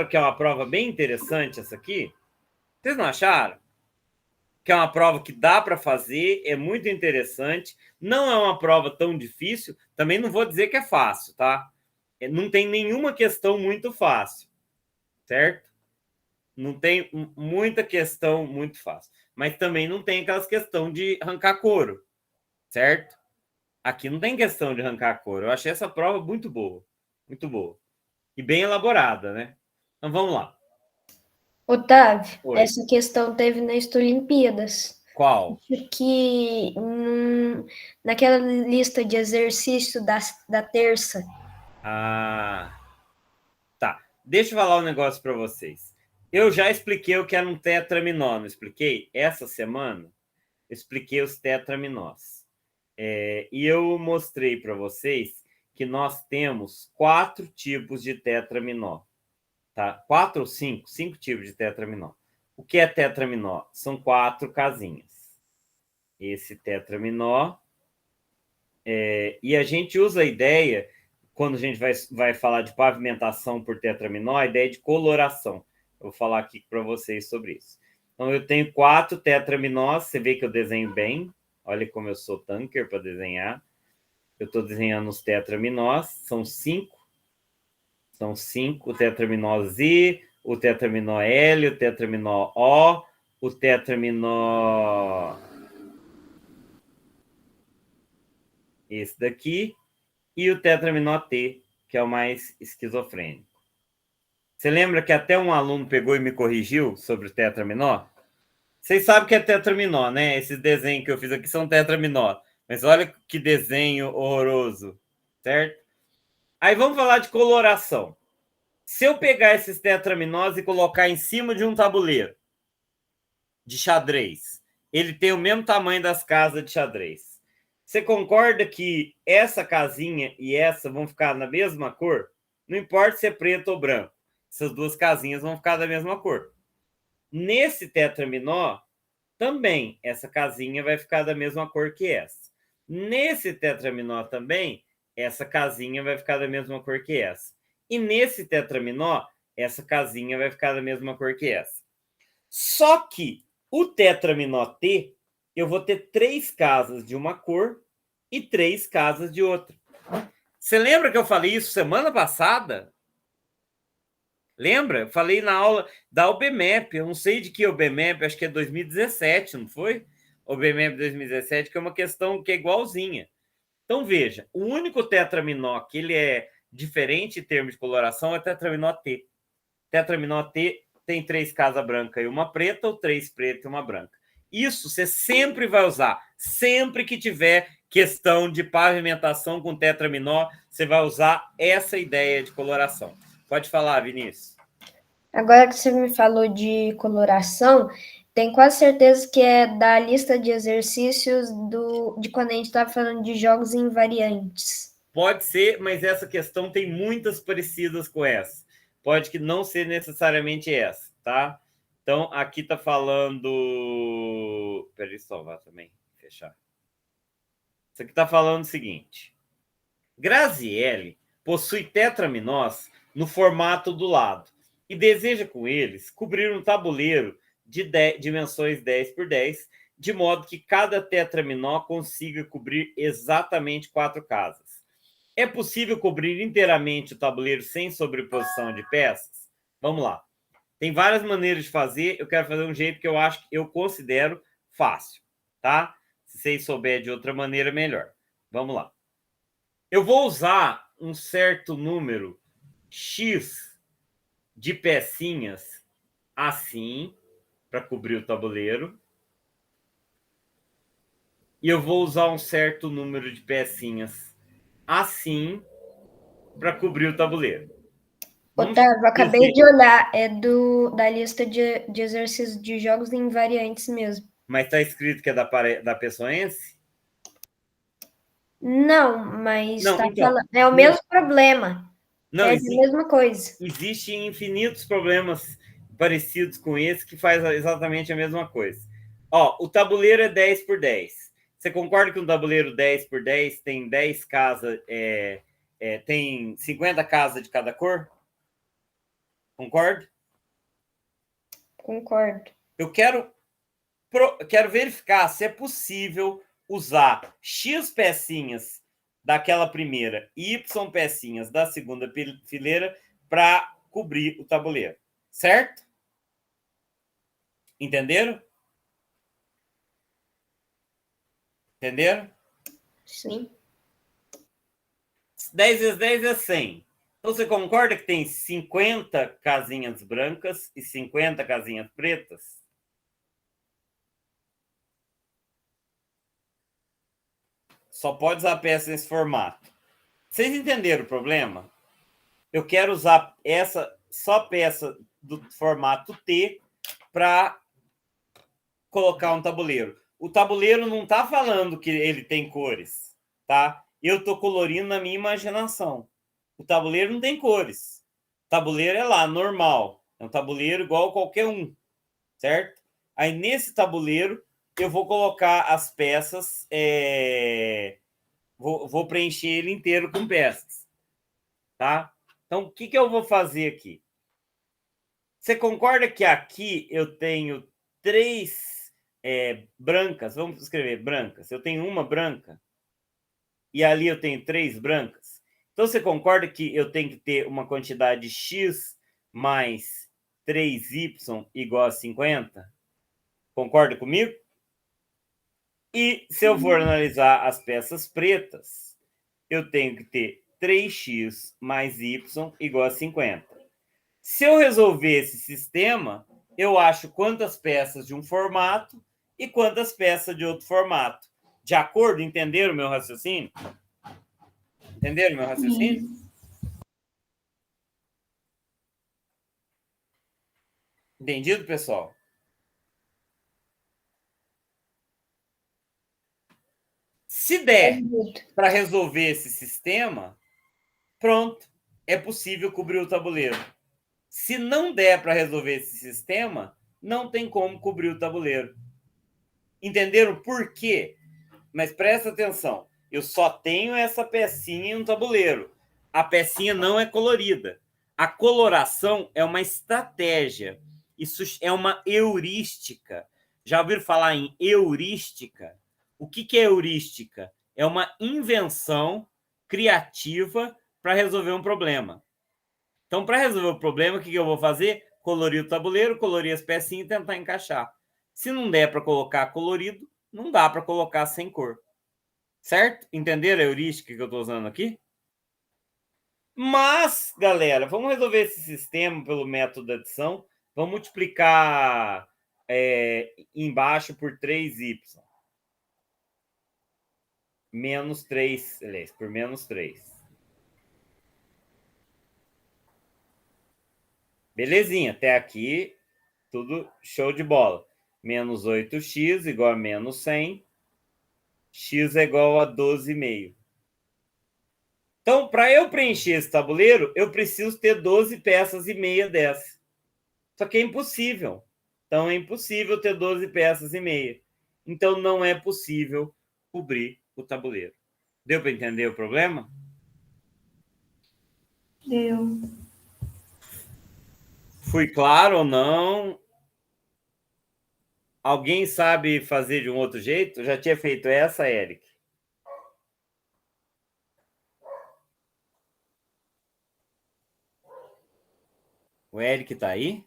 que é uma prova bem interessante essa aqui? Vocês não acharam? Que é uma prova que dá para fazer, é muito interessante, não é uma prova tão difícil, também não vou dizer que é fácil, tá? Não tem nenhuma questão muito fácil, certo? Não tem muita questão muito fácil, mas também não tem aquelas questões de arrancar couro, certo? Aqui não tem questão de arrancar couro. Eu achei essa prova muito boa, e bem elaborada, né? Então vamos lá. Otávio, Oi. essa questão teve nas Olimpíadas. Qual? Acho que naquela lista de exercício da terça. Ah, tá. Deixa eu falar um negócio para vocês. Eu já expliquei o que era um tetraminó, não expliquei? Essa semana, eu expliquei os tetraminós. E eu mostrei para vocês que nós temos 4 tipos de tetraminó. Tá? 4 ou 5? 5 tipos de tetraminó. O que é tetraminó? São 4 casinhas. Esse tetraminó. E a gente usa a ideia, quando a gente vai falar de pavimentação por tetraminó, a ideia de coloração. Eu vou falar aqui para vocês sobre isso. Então, eu tenho 4 tetraminós. Você vê que eu desenho bem. Olha como eu sou tanker para desenhar. Eu estou desenhando os tetraminós. São 5. São 5. O tetraminó Z, o tetraminó L, o tetraminó O, o tetraminó... esse daqui. E o tetraminó T, que é o mais esquizofrênico. Você lembra que até um aluno pegou e me corrigiu sobre o tetraminó? Vocês sabem que é tetraminó, né? Esses desenhos que eu fiz aqui são tetraminó. Mas olha que desenho horroroso, certo? Aí vamos falar de coloração. Se eu pegar esses tetraminós e colocar em cima de um tabuleiro de xadrez, ele tem o mesmo tamanho das casas de xadrez. Você concorda que essa casinha e essa vão ficar na mesma cor? Não importa se é preto ou branco. Essas duas casinhas vão ficar da mesma cor. Nesse tetraminó, também essa casinha vai ficar da mesma cor que essa. Nesse tetraminó também, essa casinha vai ficar da mesma cor que essa. E nesse tetraminó, essa casinha vai ficar da mesma cor que essa. Só que o tetraminó T, eu vou ter 3 casas de uma cor e 3 casas de outra. Você lembra que eu falei isso semana passada? Lembra? Eu falei na aula da OBMAP, eu não sei de que OBMAP, acho que é 2017, não foi? OBMAP 2017, que é uma questão que é igualzinha. Então, veja, o único tetraminó que ele é diferente em termos de coloração é o tetraminó T. Tetraminó T tem 3 casas brancas e uma preta, ou 3 pretas e uma branca. Isso você sempre vai usar. Sempre que tiver questão de pavimentação com tetraminó, você vai usar essa ideia de coloração. Pode falar, Vinícius. Agora que você me falou de coloração, tenho quase certeza que é da lista de exercícios de quando a gente estava falando de jogos invariantes. Pode ser, mas essa questão tem muitas parecidas com essa. Pode que não ser necessariamente essa, tá? Então, aqui está falando... Peraí, salvar também, fechar. Isso aqui está falando o seguinte. Graziele possui tetraminós no formato do lado e deseja com eles cobrir um tabuleiro de dimensões 10 por 10, de modo que cada tetraminó consiga cobrir exatamente 4 casas. É possível cobrir inteiramente o tabuleiro sem sobreposição de peças? Vamos lá. Tem várias maneiras de fazer. Eu quero fazer um jeito que eu considero fácil, tá? Se vocês souberem de outra maneira, melhor. Vamos lá. Eu vou usar um certo número X de pecinhas assim, para cobrir o tabuleiro. E eu vou usar um certo número de pecinhas assim, para cobrir o tabuleiro. Otávio, acabei de olhar, é da lista de exercícios de jogos invariantes mesmo. Mas está escrito que é da Pessoense? Não, mas Não, tá então. falando, é o mesmo problema. Não, Pede a mesma coisa. existem infinitos problemas parecidos com esse que faz exatamente a mesma coisa. Ó, o tabuleiro é 10 por 10. Você concorda que um tabuleiro 10 por 10 tem 10 casas, tem 50 casas de cada cor? Concorda? Concordo. Eu quero verificar se é possível usar X pecinhas daquela primeira e Y pecinhas da segunda fileira para cobrir o tabuleiro. Certo? Entenderam? Entenderam? Sim. 10 vezes 10 é 100. Então, você concorda que tem 50 casinhas brancas e 50 casinhas pretas? Só pode usar peça nesse formato. Vocês entenderam o problema? Eu quero usar essa só peça do formato T para colocar um tabuleiro. O tabuleiro não está falando que ele tem cores, tá? Eu estou colorindo na minha imaginação. O tabuleiro não tem cores. O tabuleiro é lá, normal. É um tabuleiro igual a qualquer um, certo? Aí, nesse tabuleiro, eu vou colocar as peças, vou preencher ele inteiro com peças, tá? Então, o que eu vou fazer aqui? Você concorda que aqui eu tenho 3 brancas? Vamos escrever brancas. Eu tenho uma branca e ali eu tenho 3 brancas. Então, você concorda que eu tenho que ter uma quantidade x mais 3y igual a 50? Concorda comigo? E se eu for analisar as peças pretas, eu tenho que ter 3x mais y igual a 50. Se eu resolver esse sistema, eu acho quantas peças de um formato e quantas peças de outro formato. De acordo? Entenderam o meu raciocínio? Entenderam o meu raciocínio? Entendido, pessoal? Se der para resolver esse sistema, pronto, é possível cobrir o tabuleiro. Se não der para resolver esse sistema, não tem como cobrir o tabuleiro. Entenderam por quê? Mas presta atenção, eu só tenho essa pecinha em um tabuleiro. A pecinha não é colorida. A coloração é uma estratégia. Isso é uma heurística. Já ouviram falar em heurística? O que é heurística? É uma invenção criativa para resolver um problema. Então, para resolver o problema, o que eu vou fazer? Colorir o tabuleiro, colorir as pecinhas e tentar encaixar. Se não der para colocar colorido, não dá para colocar sem cor. Certo? Entenderam a heurística que eu estou usando aqui? Mas, galera, vamos resolver esse sistema pelo método da adição. Vamos multiplicar embaixo por 3y. Menos 3, aliás, por menos 3. Belezinha, até aqui, tudo show de bola. Menos 8x igual a menos 100. X é igual a 12,5. Então, para eu preencher esse tabuleiro, eu preciso ter 12 peças e meia dessa. Só que é impossível. Então, é impossível ter 12 peças e meia. Então, não é possível cobrir o tabuleiro. Deu para entender o problema? Deu. Fui claro ou não? Alguém sabe fazer de um outro jeito? Eu já tinha feito essa, Eric. O Eric está aí?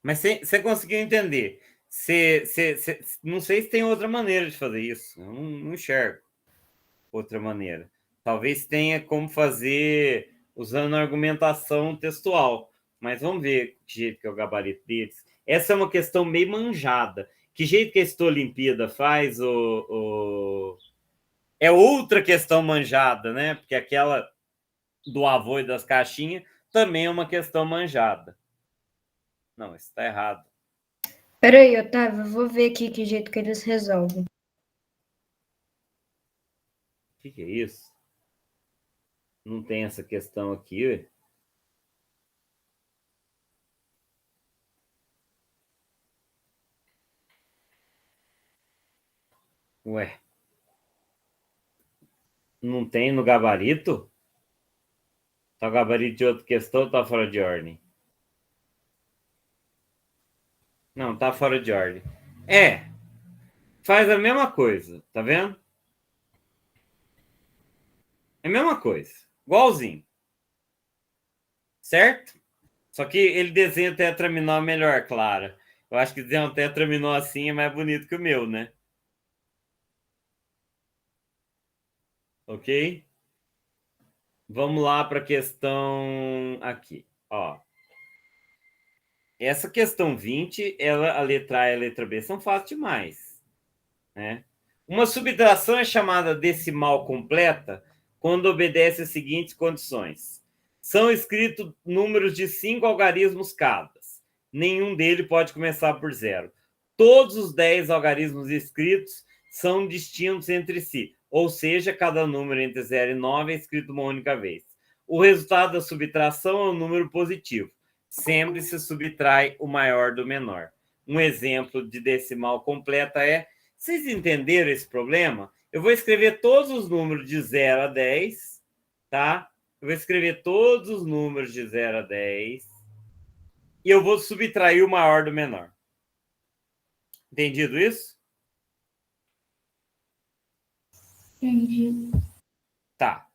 Mas você conseguiu entender. Não sei se tem outra maneira de fazer isso. Eu não enxergo outra maneira. Talvez tenha como fazer usando argumentação textual. Mas vamos ver que jeito que é o gabarito deles. Essa é uma questão meio manjada. Que jeito que esta Olimpíada faz? É outra questão manjada, né? Porque aquela do avô e das caixinhas também é uma questão manjada. Não, isso está errado. Peraí, Otávio, eu vou ver aqui que jeito que eles resolvem. O que é isso? Não tem essa questão aqui, ué. Ué. Não tem no gabarito? Tá o gabarito de outra questão ou tá fora de ordem? Não, tá fora de ordem. Faz a mesma coisa, tá vendo? É a mesma coisa. Igualzinho. Certo? Só que ele desenha o tetraminó melhor, claro. Eu acho que desenhar um tetraminó assim é mais bonito que o meu, né? Ok? Vamos lá para a questão aqui. Ó. Essa questão 20, a letra A e a letra B são fáceis demais. Né? Uma subtração é chamada decimal completa quando obedece às seguintes condições. São escritos números de 5 algarismos cada. Nenhum deles pode começar por zero. Todos os 10 algarismos escritos são distintos entre si, ou seja, cada número entre 0 e 9 é escrito uma única vez. O resultado da subtração é um número positivo. Sempre se subtrai o maior do menor. Um exemplo de decimal completa é... Vocês entenderam esse problema? Eu vou escrever todos os números de 0 a 10, tá? Eu vou escrever todos os números de 0 a 10 e eu vou subtrair o maior do menor. Entendido isso? Entendi. Tá.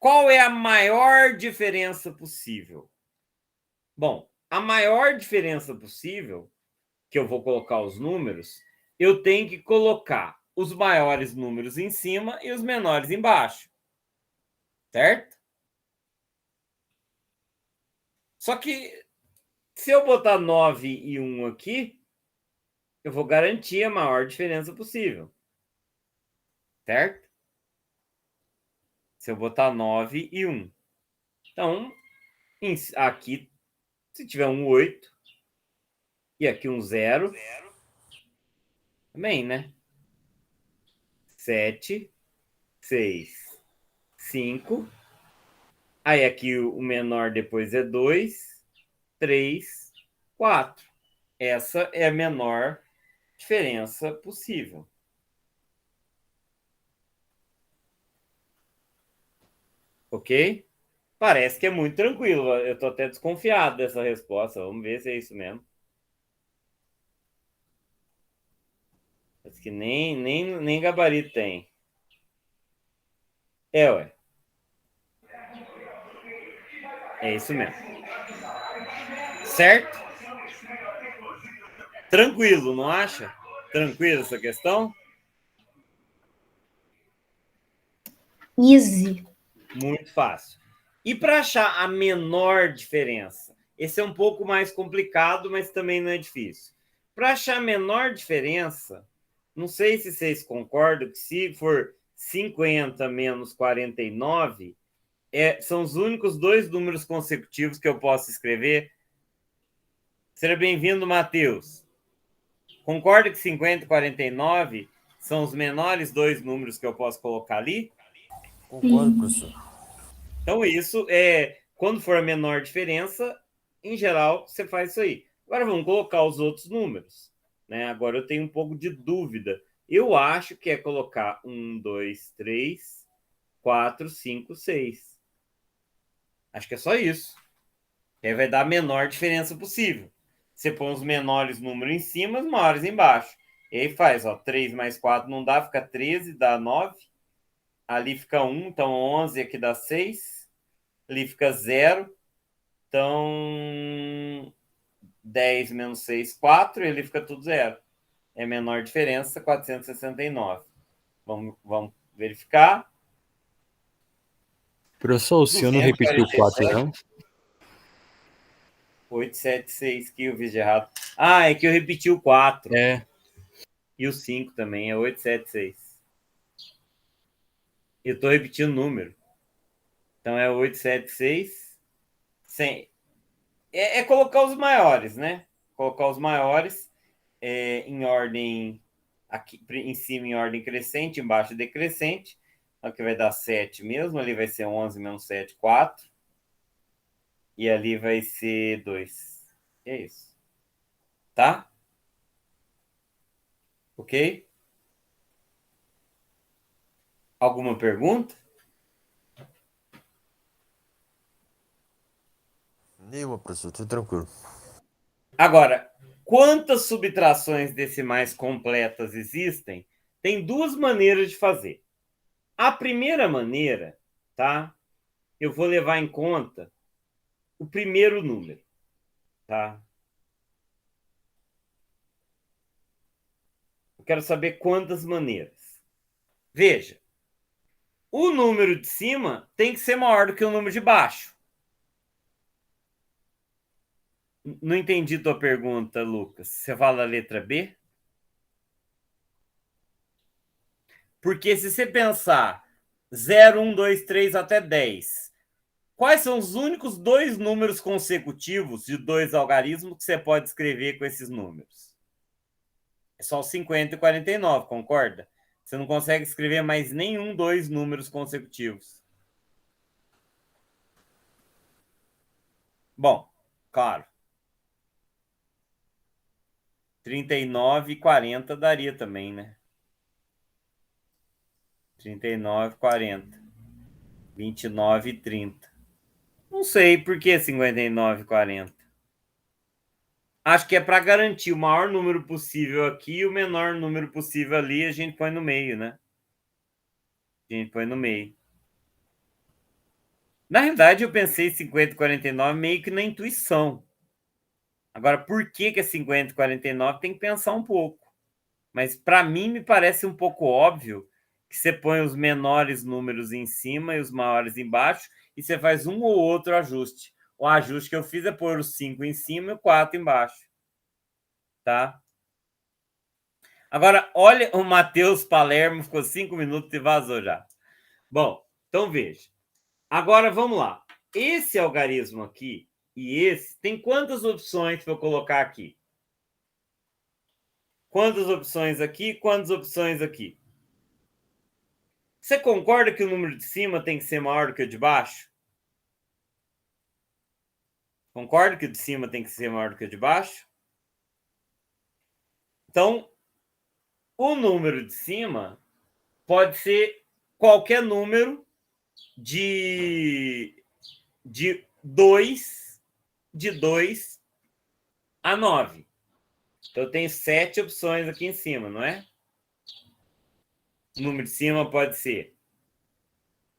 Qual é a maior diferença possível? Bom, a maior diferença possível, que eu vou colocar os números, eu tenho que colocar os maiores números em cima e os menores embaixo. Certo? Só que se eu botar 9 e 1 aqui, eu vou garantir a maior diferença possível. Certo? Se eu botar 9 e 1. Então, aqui, se tiver um 8 e aqui um 0, também, né? 7, 6, 5. Aí aqui o menor depois é 2, 3, 4. Essa é a menor diferença possível. Ok? Parece que é muito tranquilo. Eu estou até desconfiado dessa resposta. Vamos ver se é isso mesmo. Parece que nem gabarito tem. Ué. É isso mesmo. Certo? Tranquilo, não acha? Tranquilo essa questão? Easy. Muito fácil. E para achar a menor diferença? Esse é um pouco mais complicado, mas também não é difícil. Para achar a menor diferença, não sei se vocês concordam que se for 50 menos 49, são os únicos dois números consecutivos que eu posso escrever. Seja bem-vindo, Matheus. Concorda que 50 e 49 são os menores dois números que eu posso colocar ali? Concordo, professor. Então, isso quando for a menor diferença, em geral, você faz isso aí. Agora vamos colocar os outros números. Né? Agora eu tenho um pouco de dúvida. Eu acho que é colocar 1, 2, 3, 4, 5, 6. Acho que é só isso. Que aí vai dar a menor diferença possível. Você põe os menores números em cima, os maiores embaixo. E aí faz, ó, 3 mais 4 não dá, fica 13, dá 9. Ali fica 1, então 11, aqui dá 6. Ali fica 0. Então, 10 menos 6, 4. Ele fica tudo 0. É a menor diferença, 469. Vamos verificar. Professor, o senhor não repetiu 4, não? 876 que eu fiz de errado. Ah, é que eu repeti o 4. É. E o 5 também, é 876. Eu estou repetindo o número. Então é 876. É colocar os maiores, né? Colocar os maiores em ordem... Aqui em cima em ordem crescente, embaixo decrescente. Aqui vai dar 7 mesmo. Ali vai ser 11 menos 7, 4. E ali vai ser 2. É isso. Tá? Ok? Alguma pergunta? Nenhuma, professor, tudo tranquilo. Agora, quantas subtrações decimais completas existem? Tem duas maneiras de fazer. A primeira maneira, tá? Eu vou levar em conta o primeiro número, tá? Eu quero saber quantas maneiras. Veja, o número de cima tem que ser maior do que o número de baixo. Não entendi tua pergunta, Lucas. Você fala a letra B? Porque se você pensar 0, 1, 2, 3 até 10, quais são os únicos dois números consecutivos de dois algarismos que você pode escrever com esses números? É só o 50 e 49, concorda? Você não consegue escrever mais nenhum dois números consecutivos. Bom, claro. 39 e 40 daria também, né? 39 e 40. 29 e 30. Não sei por que 59 e 40. Acho que é para garantir o maior número possível aqui e o menor número possível ali, a gente põe no meio, né? A gente põe no meio. Na realidade, eu pensei 50 e 49 meio que na intuição. Agora, por que é 50 e 49? Tem que pensar um pouco. Mas para mim me parece um pouco óbvio que você põe os menores números em cima e os maiores embaixo e você faz um ou outro ajuste. O ajuste que eu fiz é pôr os 5 em cima e o 4 embaixo. Tá? Agora, olha, o Matheus Palermo ficou 5 minutos e vazou já. Bom, então veja. Agora vamos lá. Esse algarismo aqui e esse, tem quantas opções para eu colocar aqui? Quantas opções aqui? Quantas opções aqui? Você concorda que o número de cima tem que ser maior do que o de baixo? Concorda que o de cima tem que ser maior do que o de baixo? Então, o número de cima pode ser qualquer número de 2 a 9. Então, eu tenho 7 opções aqui em cima, não é? O número de cima pode ser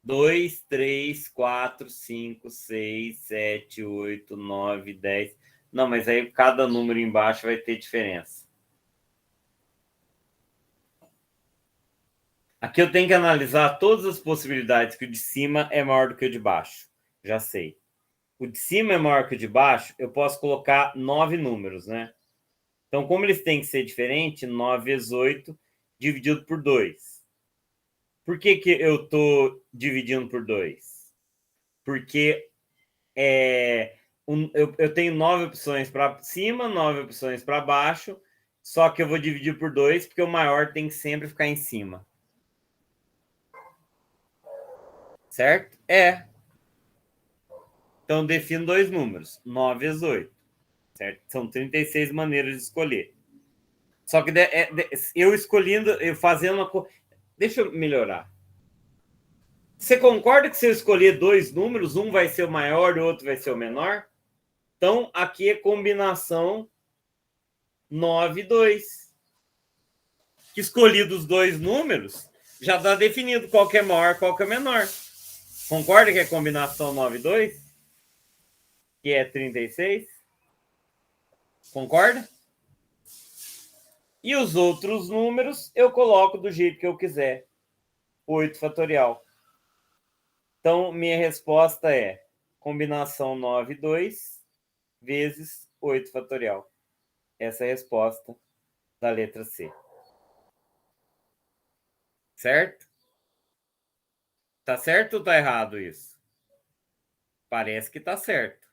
2, 3, 4, 5, 6, 7, 8, 9, 10. Não, mas aí cada número embaixo vai ter diferença. Aqui eu tenho que analisar todas as possibilidades que o de cima é maior do que o de baixo. Já sei. O de cima é maior que o de baixo, eu posso colocar 9 números, né? Então, como eles têm que ser diferentes, 9 vezes 8 dividido por 2. Por que eu estou dividindo por 2? Porque eu tenho 9 opções para cima, 9 opções para baixo, só que eu vou dividir por 2, porque o maior tem que sempre ficar em cima. Certo? Então, eu defino dois números, 9 vezes 8. Certo? São 36 maneiras de escolher. Só que eu escolhendo, eu fazendo uma... Deixa eu melhorar. Você concorda que se eu escolher dois números, um vai ser o maior e o outro vai ser o menor? Então, aqui é combinação 9 e 2. Escolhidos os dois números, já está definido qual que é maior, qual que é menor. Concorda que é combinação 9 e 2? Que é 36? Concorda? E os outros números eu coloco do jeito que eu quiser. 8 fatorial. Então, minha resposta é combinação 9 e 2 vezes 8 fatorial. Essa é a resposta da letra C. Certo? Tá certo ou tá errado isso? Parece que tá certo.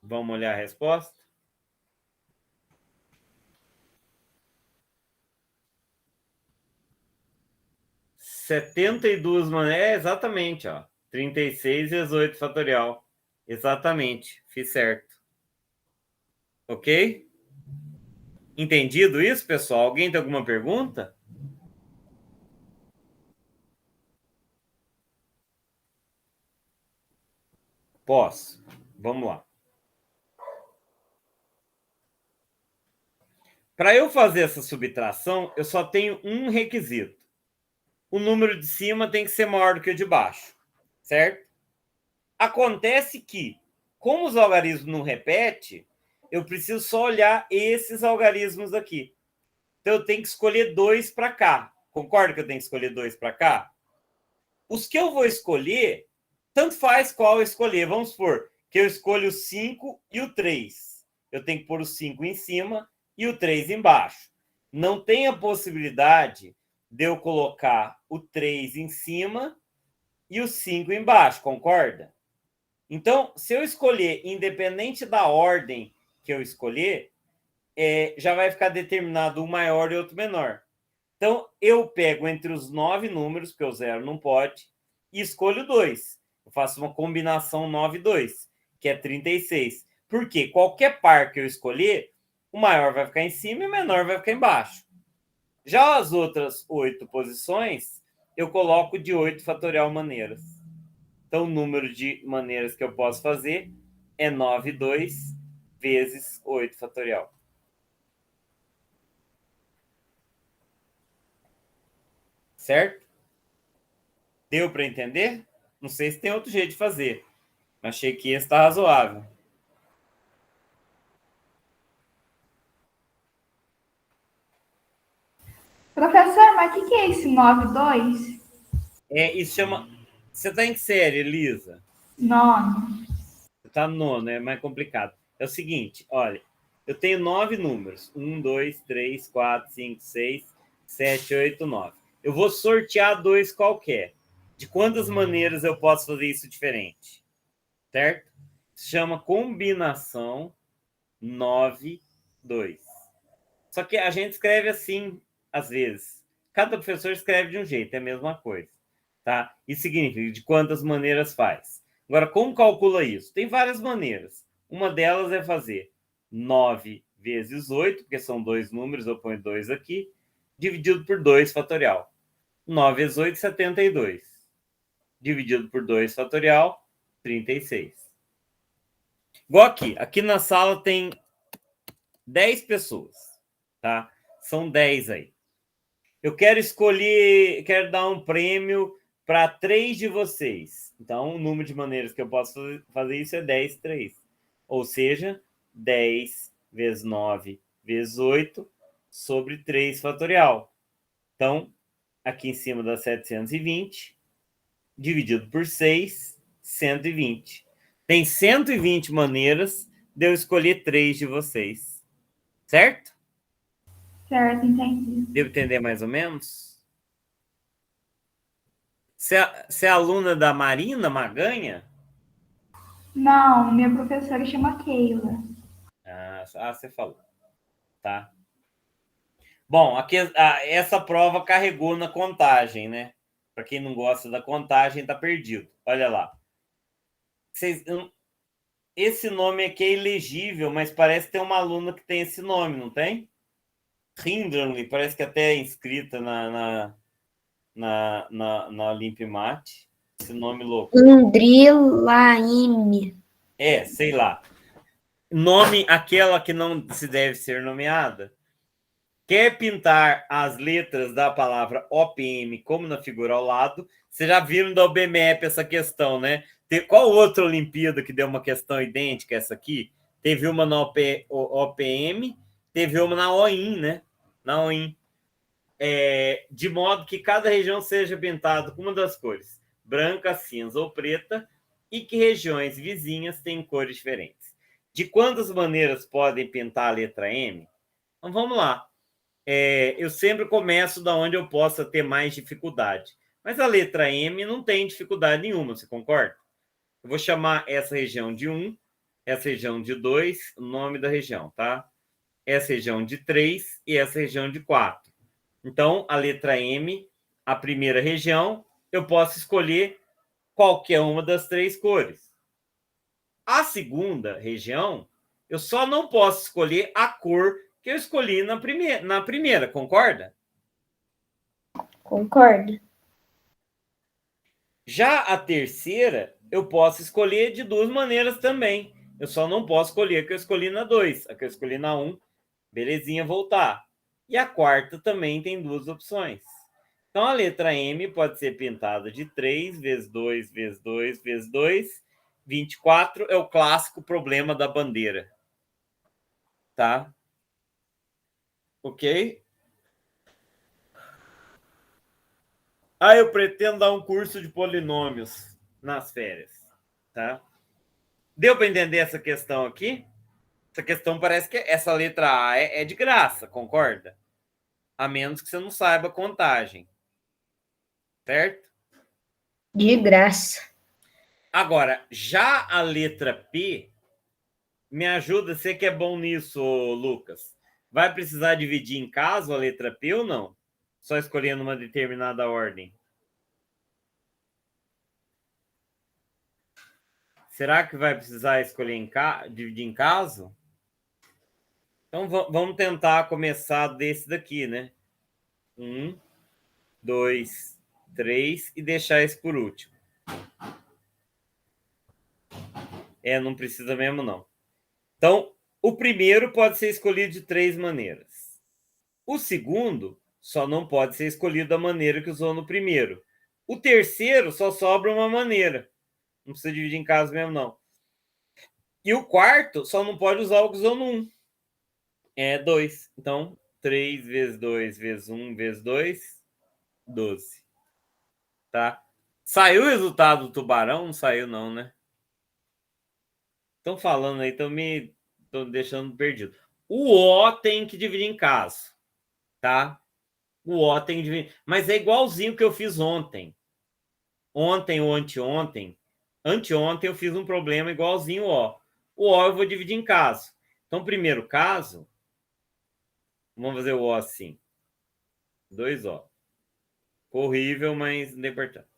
Vamos olhar a resposta? Setenta e duas maneiras, exatamente, ó. 36 vezes 8 fatorial. Exatamente, fiz certo. Ok? Entendido isso, pessoal? Alguém tem alguma pergunta? Posso. Vamos lá. Para eu fazer essa subtração, eu só tenho um requisito. O número de cima tem que ser maior do que o de baixo, certo? Acontece que, como os algarismos não repetem, eu preciso só olhar esses algarismos aqui. Então, eu tenho que escolher 2 para cá. Concorda que eu tenho que escolher 2 para cá? Os que eu vou escolher, tanto faz qual eu escolher. Vamos supor que eu escolho o 5 e o 3. Eu tenho que pôr o 5 em cima e o 3 embaixo. Não tem a possibilidade de eu colocar o 3 em cima e o 5 embaixo, concorda? Então, se eu escolher, independente da ordem que eu escolher, já vai ficar determinado um maior e outro menor. Então, eu pego entre os 9 números, porque o 0 não pode, e escolho 2. Eu faço uma combinação 9 e 2, que é 36. Porque qualquer par que eu escolher, o maior vai ficar em cima e o menor vai ficar embaixo. Já as outras 8 posições, eu coloco de 8 fatorial maneiras. Então, o número de maneiras que eu posso fazer é 9, 2 vezes 8 fatorial. Certo? Deu para entender? Não sei se tem outro jeito de fazer. Achei que esse está razoável. Professor, mas o que é esse 9,2? Isso chama... Você está em que série, Elisa? Nono. Está no nono, é mais complicado. É o seguinte, olha, eu tenho 9 números. 1, 2, 3, 4, 5, 6, 7, 8, 9. Eu vou sortear 2 qualquer. De quantas maneiras eu posso fazer isso diferente? Certo? Se chama combinação 9, 2. Só que a gente escreve assim, às vezes. Cada professor escreve de um jeito, é a mesma coisa. Tá? Isso significa de quantas maneiras faz. Agora, como calcula isso? Tem várias maneiras. Uma delas é fazer 9 vezes 8, porque são 2 números, eu ponho 2 aqui, dividido por 2 fatorial. 9 vezes 8, 72. Dividido por 2 fatorial, 36. Igual aqui. Aqui na sala tem 10 pessoas. Tá? São 10 aí. Eu quero escolher, quero dar um prêmio para 3 de vocês. Então, o número de maneiras que eu posso fazer isso é 10, 3. Ou seja, 10 vezes 9 vezes 8 sobre 3 fatorial. Então, aqui em cima dá 720, dividido por 6, 120. Tem 120 maneiras de eu escolher 3 de vocês. Certo? Certo, entendi. Devo entender mais ou menos? Você é aluna da Marina Maganha? Não, minha professora chama Keila. Você falou. Tá. Bom, aqui, essa prova carregou na contagem, né? Para quem não gosta da contagem, tá perdido. Olha lá. Esse nome aqui é ilegível, mas parece ter uma aluna que tem esse nome, não tem? Hindranly, parece que até é inscrita na Olimpimate. Esse nome louco. Indrilaime. Sei lá. Nome aquela que não se deve ser nomeada. Quer pintar as letras da palavra OPM como na figura ao lado? Vocês já viram da OBMEP essa questão, né? Qual outra Olimpíada que deu uma questão idêntica a essa aqui? Teve uma na OPM, teve uma na OIM, né? Na OIM. De modo que cada região seja pintada com uma das cores, branca, cinza ou preta, e que regiões vizinhas têm cores diferentes. De quantas maneiras podem pintar a letra M? Então, vamos lá. Eu sempre começo da onde eu possa ter mais dificuldade. Mas a letra M não tem dificuldade nenhuma, você concorda? Eu vou chamar essa região de 1, essa região de 2, o nome da região, tá? Essa região de 3 e essa região de 4. Então, a letra M, a primeira região, eu posso escolher qualquer uma das 3 cores. A segunda região, eu só não posso escolher a cor que eu escolhi na primeira, concorda? Concordo. Já a terceira, eu posso escolher de 2 maneiras também. Eu só não posso escolher a que eu escolhi na 2. A que eu escolhi na 1 Belezinha, voltar. E a quarta também tem duas opções. Então, a letra M pode ser pintada de 3 vezes 2, vezes 2, vezes 2. 24 é o clássico problema da bandeira. Tá? Ok? Eu pretendo dar um curso de polinômios nas férias. Tá? Deu para entender essa questão aqui? Essa questão parece que essa letra A é de graça, concorda? A menos que você não saiba contagem. Certo? De graça. Agora, já a letra P, me ajuda, você que é bom nisso, Lucas. Vai precisar dividir em caso a letra P ou não? Só escolhendo uma determinada ordem. Será que vai precisar escolher dividir em caso? Então, vamos tentar começar desse daqui, né? 1, 2, 3 e deixar esse por último. Não precisa mesmo, não. Então, o primeiro pode ser escolhido de 3 maneiras. O segundo só não pode ser escolhido da maneira que usou no primeiro. O terceiro só sobra uma maneira. Não precisa dividir em caso mesmo, não. E o quarto só não pode usar o que usou no 1. 2. Então, 3 vezes 2 vezes 1 vezes 2, 12. Tá? Saiu o resultado do tubarão? Não saiu, não, né? Estão falando aí, estão me deixando perdido. O O tem que dividir em caso. Tá? O O tem que dividir. Mas é igualzinho que eu fiz ontem. Ontem ou anteontem. Anteontem eu fiz um problema igualzinho o O. O O eu vou dividir em caso. Então, primeiro caso, vamos fazer o O assim. 2O. Horrível, mas não tem importância.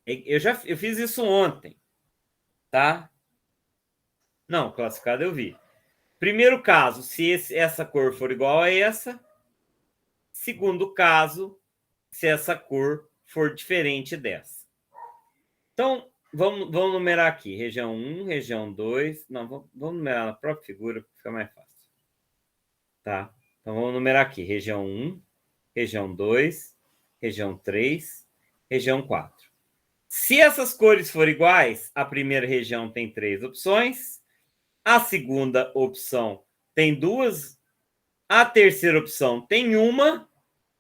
Eu fiz isso ontem. Tá? Não, classificado eu vi. Primeiro caso, se essa cor for igual a essa. Segundo caso, se essa cor for diferente dessa. Então, vamos numerar aqui. Região 1, região 2. Não, vamos numerar na própria figura, para ficar mais fácil. Tá? Então, vamos numerar aqui. Região 1, região 2, região 3, região 4. Se essas cores forem iguais, a primeira região tem 3 opções. A segunda opção tem 2. A terceira opção tem 1.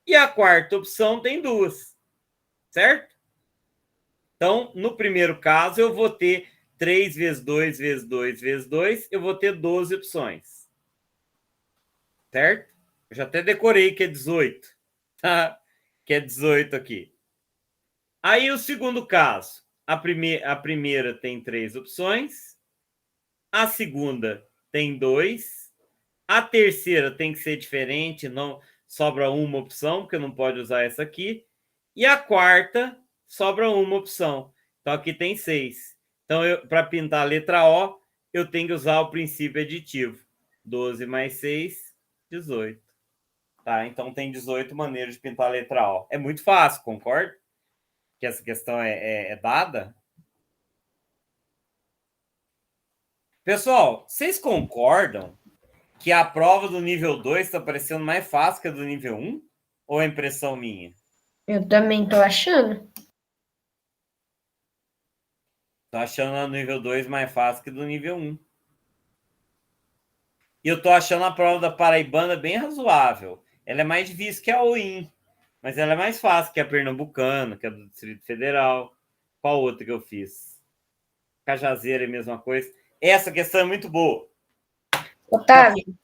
E a quarta opção tem 2. Certo? Então, no primeiro caso, eu vou ter 3 vezes 2 vezes 2 vezes 2. Eu vou ter 12 opções. Certo? Eu já até decorei que é 18. Tá? Que é 18 aqui. Aí, o segundo caso. A primeira tem 3 opções. A segunda tem 2. A terceira tem que ser diferente. Não sobra uma opção, porque não pode usar essa aqui. E a quarta sobra uma opção. Então, aqui tem 6. Então, para pintar a letra O, eu tenho que usar o princípio aditivo. 12 mais 6, 18. Tá? Então, tem 18 maneiras de pintar a letra O. É muito fácil, concorda? Que essa questão é dada. Pessoal, vocês concordam que a prova do nível 2 está parecendo mais fácil que a do nível 1? Ou é impressão minha? Eu também tô achando. Tô achando a nível 2 mais fácil que do nível 1. E eu tô achando a prova da Paraibana bem razoável. Ela é mais difícil que a OIM, mas ela é mais fácil que a Pernambucana, que a do Distrito Federal. Qual outra que eu fiz? Cajazeira é a mesma coisa. Essa questão é muito boa. Otávio,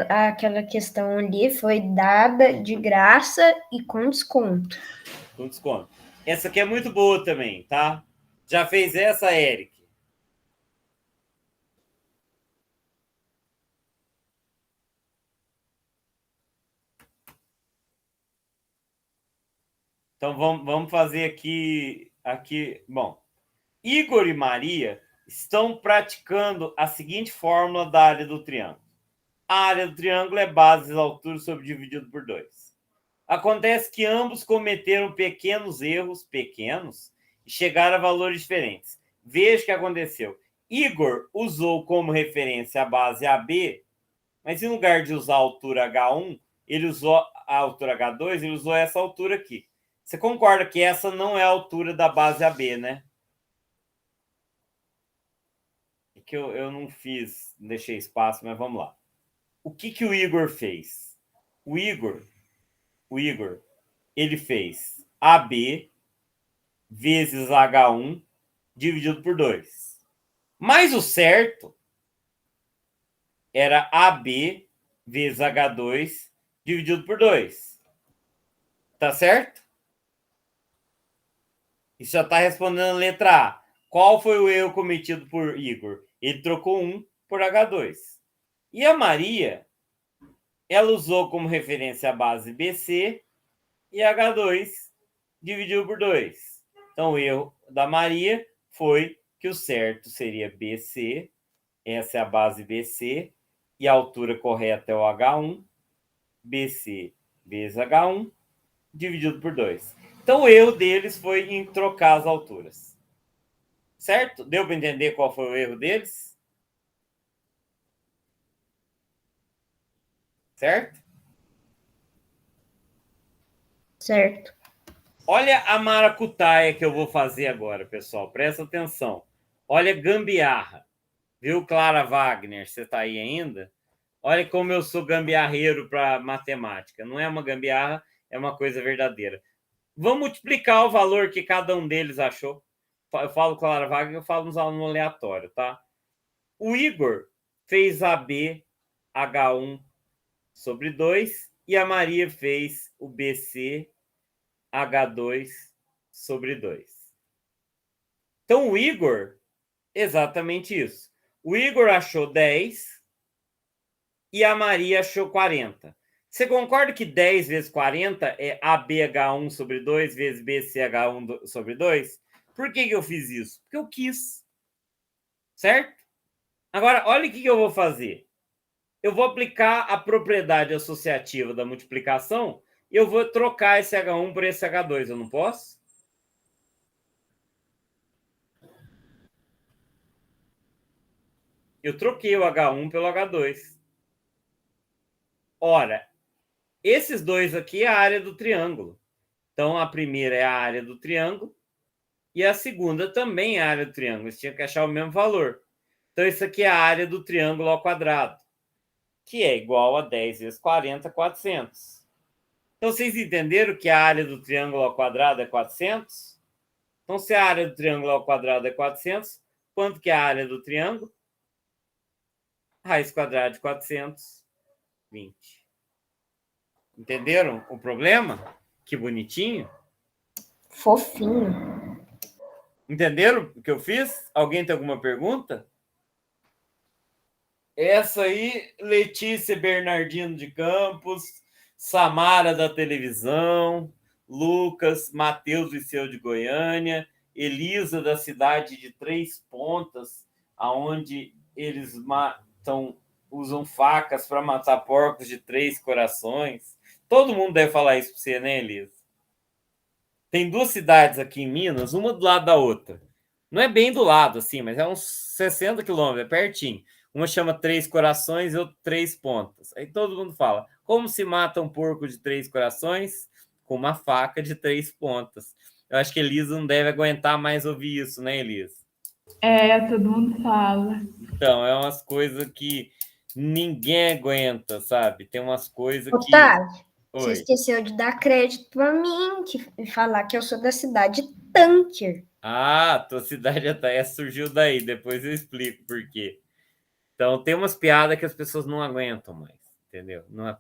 aquela questão ali foi dada de graça e com desconto. Com desconto. Essa aqui é muito boa também, tá? Já fez essa, Eric? Então, vamos fazer aqui. Bom, Igor e Maria estão praticando a seguinte fórmula da área do triângulo. A área do triângulo é base da altura subdividido por 2. Acontece que ambos cometeram pequenos erros, e chegaram a valores diferentes. Veja o que aconteceu. Igor usou como referência a base AB, mas em lugar de usar a altura H1, ele usou a altura H2, ele usou essa altura aqui. Você concorda que essa não é a altura da base AB, né? É que eu não fiz, deixei espaço, mas vamos lá. O que o Igor fez? O Igor, ele fez AB vezes H1 dividido por 2. Mas o certo era AB vezes H2 dividido por 2. Tá certo? Isso já está respondendo a letra A. Qual foi o erro cometido por Igor? Ele trocou 1 por H2. E a Maria, ela usou como referência a base BC e H2 dividiu por 2. Então, o erro da Maria foi que o certo seria BC, essa é a base BC, e a altura correta é o H1, BC vezes H1, dividido por 2. Então, o erro deles foi em trocar as alturas. Certo? Deu para entender qual foi o erro deles? Certo? Certo. Olha a maracutaia que eu vou fazer agora, pessoal. Presta atenção. Olha a gambiarra. Viu, Clara Wagner? Você está aí ainda? Olha como eu sou gambiarreiro para matemática. Não é uma gambiarra, é uma coisa verdadeira. Vamos multiplicar o valor que cada um deles achou. Eu falo Clara Wagner, eu falo nos alunos aleatórios, tá? O Igor fez AB H1 sobre 2 e a Maria fez o BC H2 sobre 2. Então, o Igor, exatamente isso. O Igor achou 10 e a Maria achou 40. Você concorda que 10 vezes 40 é ABH1 sobre 2 vezes BCH1 sobre 2? Por que eu fiz isso? Porque eu quis. Certo? Agora, olha o que eu vou fazer. Eu vou aplicar a propriedade associativa da multiplicação e eu vou trocar esse H1 por esse H2. Eu não posso? Eu troquei o H1 pelo H2. Ora, esses dois aqui é a área do triângulo. Então, a primeira é a área do triângulo e a segunda também é a área do triângulo. Você tinha que achar o mesmo valor. Então, isso aqui é a área do triângulo ao quadrado, que é igual a 10 vezes 40, 400. Então, vocês entenderam que a área do triângulo ao quadrado é 400? Então, se a área do triângulo ao quadrado é 400, quanto que é a área do triângulo? Raiz quadrada de 400, 20. Entenderam o problema? Que bonitinho. Fofinho. Entenderam o que eu fiz? Alguém tem alguma pergunta? Essa aí, Letícia Bernardino de Campos, Samara da televisão, Lucas, Matheus Liceu de Goiânia, Elisa da cidade de Três Pontas, aonde eles usam facas para matar porcos de 3 corações. Todo mundo deve falar isso para você, né, Elisa? Tem 2 cidades aqui em Minas, uma do lado da outra. Não é bem do lado, assim, mas é uns 60 quilômetros, é pertinho. Uma chama Três Corações e outra Três Pontas. Aí todo mundo fala, como se mata um porco de 3 corações? Com uma faca de 3 pontas. Eu acho que a Elisa não deve aguentar mais ouvir isso, né, Elisa? Todo mundo fala. Então, é umas coisas que ninguém aguenta, sabe? Tem umas coisas que... Otávio, você Oi. esqueceu de dar crédito para mim e falar que eu sou da cidade Tanker. Ah, tua cidade até surgiu daí, depois eu explico por quê. Então, tem umas piadas que as pessoas não aguentam mais, entendeu? Não é...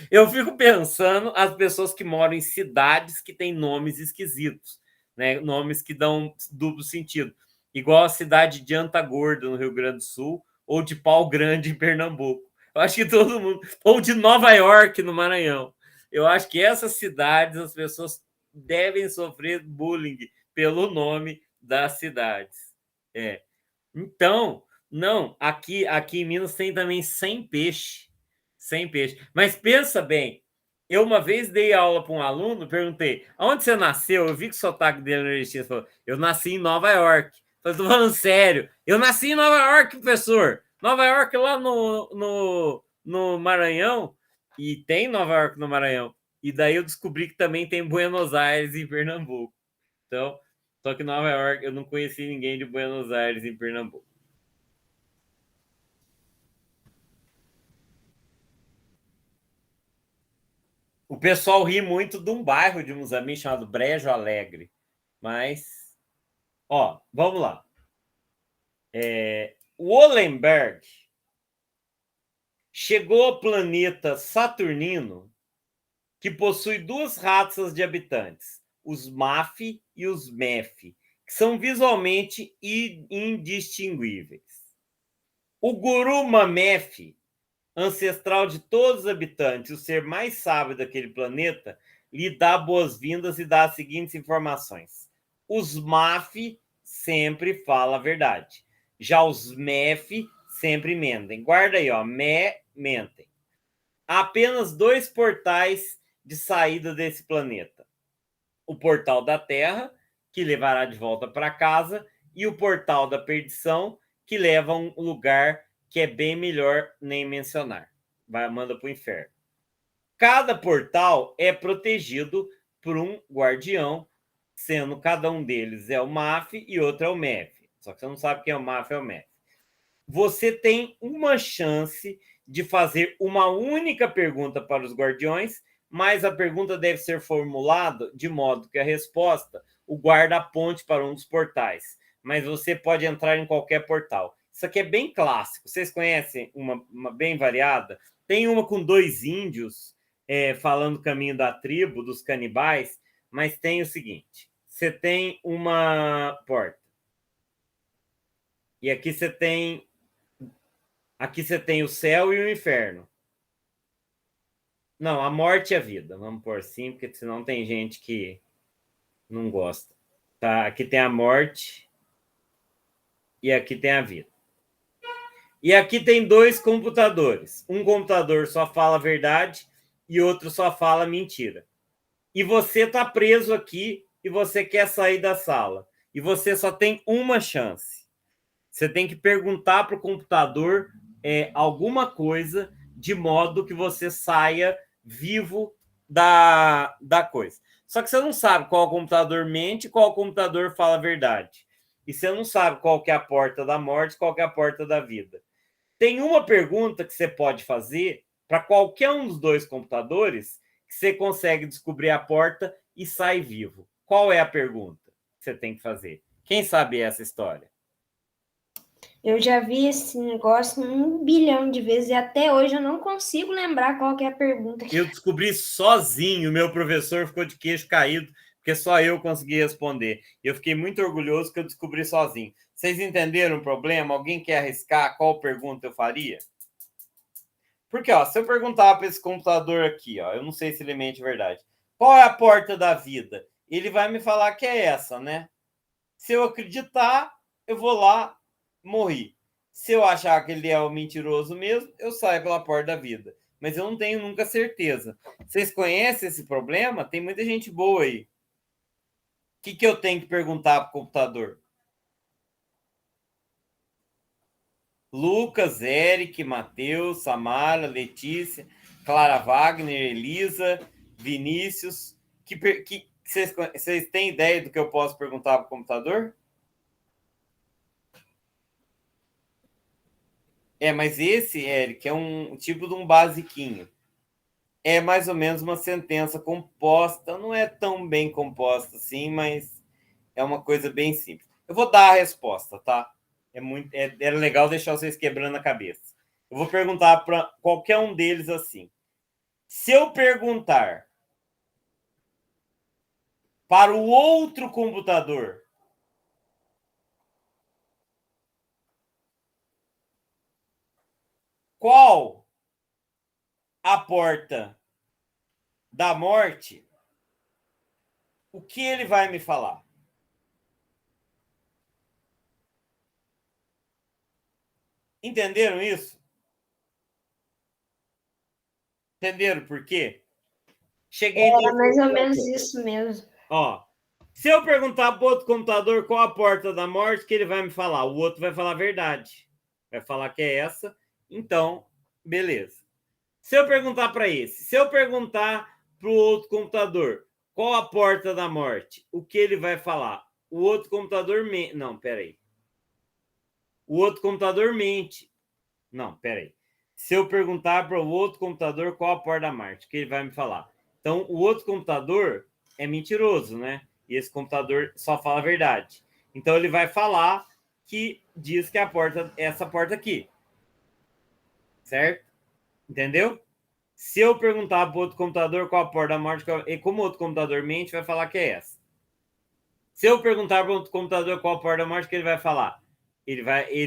Eu fico pensando as pessoas que moram em cidades que têm nomes esquisitos, né? Nomes que dão duplo sentido. Igual a cidade de Antagorda, no Rio Grande do Sul, ou de Pau Grande, em Pernambuco. Eu acho que todo mundo... Ou de Nova York, no Maranhão. Eu acho que essas cidades, as pessoas devem sofrer bullying pelo nome das cidades. Então... Não, aqui em Minas tem também sem peixe. Mas pensa bem, eu uma vez dei aula para um aluno, perguntei, aonde você nasceu? Eu vi que o sotaque dele era nordestino. Falou, eu nasci em Nova York. Estou falando sério. Eu nasci em Nova York, professor. Nova York lá no Maranhão. E tem Nova York no Maranhão. E daí eu descobri que também tem Buenos Aires em Pernambuco. Então, só que Nova York, eu não conheci ninguém de Buenos Aires em Pernambuco. O pessoal ri muito de um bairro de Moçambique chamado Brejo Alegre. Mas, ó, vamos lá. Wallenberg chegou ao planeta Saturnino, que possui duas raças de habitantes, os Maf e os Mef, que são visualmente indistinguíveis. O Guru Mamef, ancestral de todos os habitantes, o ser mais sábio daquele planeta, lhe dá boas-vindas e dá as seguintes informações. Os Maf sempre falam a verdade. Já os Mef sempre mentem. Guarda aí, ó. Mentem. Há apenas 2 portais de saída desse planeta. O portal da Terra, que levará de volta para casa, e o portal da perdição, que leva a um lugar que é bem melhor nem mencionar. Manda para o inferno. Cada portal é protegido por um guardião, sendo cada um deles é o Maf e outro é o Mef. Só que você não sabe quem é o Maf e o Mef. Você tem uma chance de fazer uma única pergunta para os guardiões, mas a pergunta deve ser formulada de modo que a resposta o guarda aponte para um dos portais. Mas você pode entrar em qualquer portal. Isso aqui é bem clássico. Vocês conhecem uma bem variada? Tem uma com 2 índios falando o caminho da tribo, dos canibais, mas tem o seguinte. Você tem uma porta. E aqui você tem o céu e o inferno. Não, a morte e a vida. Vamos pôr assim, porque senão tem gente que não gosta. Tá? Aqui tem a morte e aqui tem a vida. E aqui tem 2 computadores. Um computador só fala a verdade e outro só fala mentira. E você está preso aqui e você quer sair da sala. E você só tem uma chance. Você tem que perguntar para o computador alguma coisa de modo que você saia vivo da coisa. Só que você não sabe qual computador mente e qual computador fala a verdade. E você não sabe qual que é a porta da morte, qual que é a porta da vida. Tem uma pergunta que você pode fazer para qualquer um dos 2 computadores que você consegue descobrir a porta e sai vivo. Qual é a pergunta que você tem que fazer? Quem sabe essa história? Eu já vi esse negócio 1 bilhão de vezes e até hoje eu não consigo lembrar qual que é a pergunta. Eu descobri sozinho, meu professor ficou de queixo caído, porque só eu consegui responder. Eu fiquei muito orgulhoso que eu descobri sozinho. Vocês entenderam o problema? Alguém quer arriscar qual pergunta eu faria? Porque, ó, se eu perguntar para esse computador aqui, ó, eu não sei se ele mente verdade. Qual é a porta da vida? Ele vai me falar que é essa, né? Se eu acreditar, eu vou lá, morri. Se eu achar que ele é o mentiroso mesmo, eu saio pela porta da vida. Mas eu não tenho nunca certeza. Vocês conhecem esse problema? Tem muita gente boa aí. O que eu tenho que perguntar para o computador? Lucas, Eric, Matheus, Samara, Letícia, Clara Wagner, Elisa, Vinícius. Vocês têm ideia do que eu posso perguntar para o computador? Mas esse, Eric, é um tipo de um basiquinho. É mais ou menos uma sentença composta. Não é tão bem composta assim, mas é uma coisa bem simples. Eu vou dar a resposta, tá? É legal deixar vocês quebrando a cabeça. Eu vou perguntar para qualquer um deles assim. Se eu perguntar para o outro computador qual a porta da morte, o que ele vai me falar? Entenderam isso? Entenderam por quê? Cheguei Era mais ou menos isso mesmo. Ó, Se eu perguntar para o outro computador qual a porta da morte, que ele vai me falar? O outro vai falar a verdade. Vai falar que é essa. Então, beleza. Se eu perguntar para esse, se eu perguntar para o outro computador qual a porta da morte, o que ele vai falar? O outro computador mente. Não, peraí. O outro computador mente. Não, peraí. Se eu perguntar para o outro computador qual a porta da morte, o que ele vai me falar? Então, o outro computador é mentiroso, né? E esse computador só fala a verdade. Então, ele vai falar que diz que a porta é essa porta aqui. Certo? Entendeu? Se eu perguntar para o outro computador qual a porta da morte, e como o outro computador mente, vai falar que é essa. Se eu perguntar para o outro computador qual a porta da morte, que ele vai falar? Ele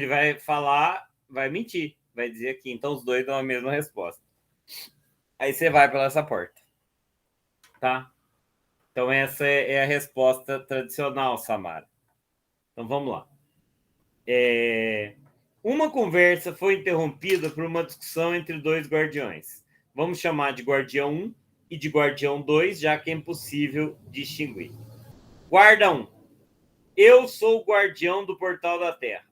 vai falar, vai mentir, vai dizer aqui. Então, os dois dão a mesma resposta. Aí você vai pela essa porta. Tá? Então, essa é a resposta tradicional, Samara. Então, vamos lá. Uma conversa foi interrompida por uma discussão entre dois guardiões. Vamos chamar de guardião 1 e de guardião 2, já que é impossível distinguir. Guarda 1. Eu sou o guardião do portal da Terra.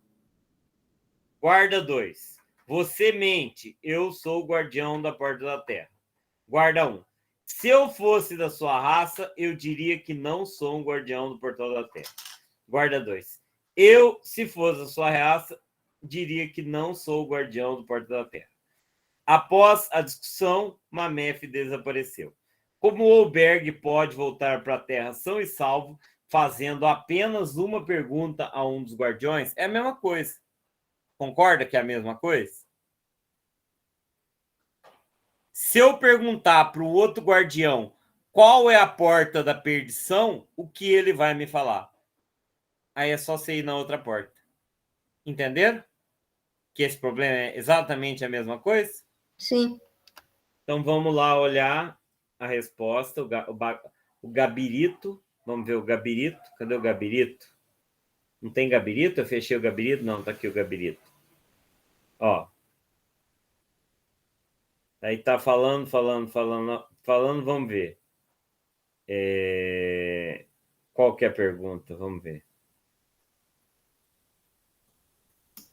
Guarda 2. Você mente. Eu sou o guardião da porta da Terra. Guarda 1. Se eu fosse da sua raça, eu diria que não sou um guardião do portal da Terra. Guarda 2. Eu, se fosse da sua raça, diria que não sou o guardião do portal da Terra. Após a discussão, Mamef desapareceu. Como o Olberg pode voltar para a Terra são e salvo, fazendo apenas uma pergunta a um dos guardiões? É a mesma coisa. Concorda que é a mesma coisa? Se eu perguntar para o outro guardião qual é a porta da perdição, o que ele vai me falar? Aí é só você ir na outra porta. Entenderam? Que esse problema é exatamente a mesma coisa? Sim. Então vamos lá olhar a resposta, o gabirito. Vamos ver o gabirito. Cadê o gabirito? Não tem gabirito? Eu fechei o gabirito? Não, tá aqui o gabirito. Ó. Aí tá falando, vamos ver. Qual que é a pergunta? Vamos ver.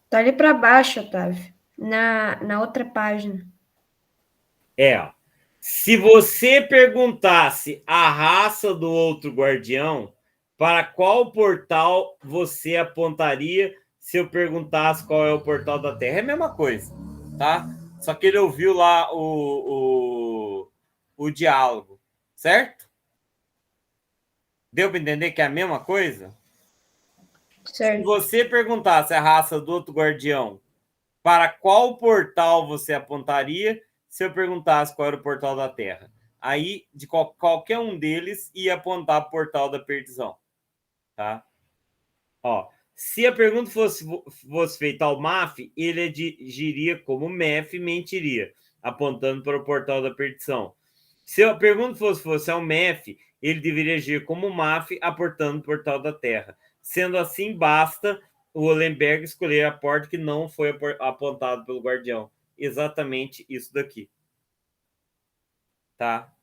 Tá ali para baixo, Otávio. Na outra página. Ó. Se você perguntasse a raça do outro guardião, para qual portal você apontaria se eu perguntasse qual é o portal da Terra? É a mesma coisa, tá? Só que ele ouviu lá o diálogo, certo? Deu para entender que é a mesma coisa? Certo. Se você perguntasse a raça do outro guardião, para qual portal você apontaria se eu perguntasse qual era o portal da Terra? Aí, de qualquer um deles, ia apontar o portal da perdição. Tá? Ó, se a pergunta fosse feita ao MAF, ele agiria como MEF mentiria, apontando para o portal da perdição. Se a pergunta fosse ao MEF, ele deveria agir como MAF, apontando para o portal da Terra. Sendo assim, basta o Ollenberg escolher a porta que não foi apontada pelo guardião. Exatamente isso daqui. Tá?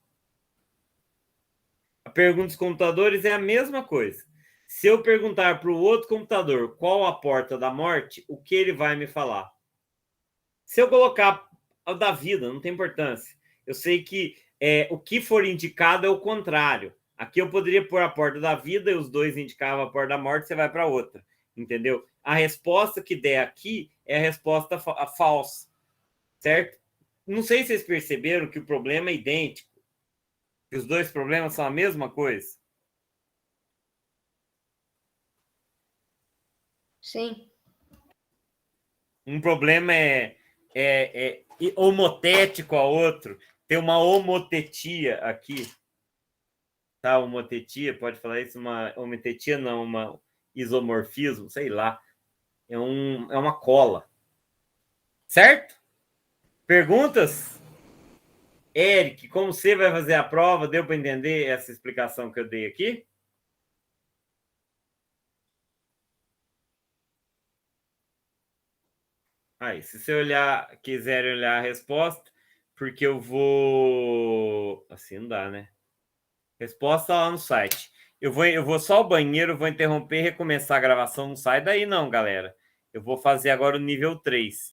A pergunta dos computadores é a mesma coisa. Se eu perguntar para o outro computador qual a porta da morte, o que ele vai me falar? Se eu colocar a da vida, não tem importância. Eu sei que o que for indicado é o contrário. Aqui eu poderia pôr a porta da vida e os dois indicavam a porta da morte, você vai para outra. Entendeu? A resposta que der aqui é a resposta falsa. Certo? Não sei se vocês perceberam que o problema é idêntico. Que os dois problemas são a mesma coisa. Sim. Um problema é homotético ao outro. Tem uma homotetia aqui. Tá? Homotetia, pode falar isso? Uma homotetia não, uma isomorfismo, sei lá. É uma cola. Certo? Perguntas? Eric, como você vai fazer a prova? Deu para entender essa explicação que eu dei aqui? Aí, se você quiser olhar a resposta, porque eu vou... Assim não dá, né? Resposta lá no site. Eu vou só ao banheiro, vou interromper e recomeçar a gravação. Não sai daí não, galera. Eu vou fazer agora o nível 3.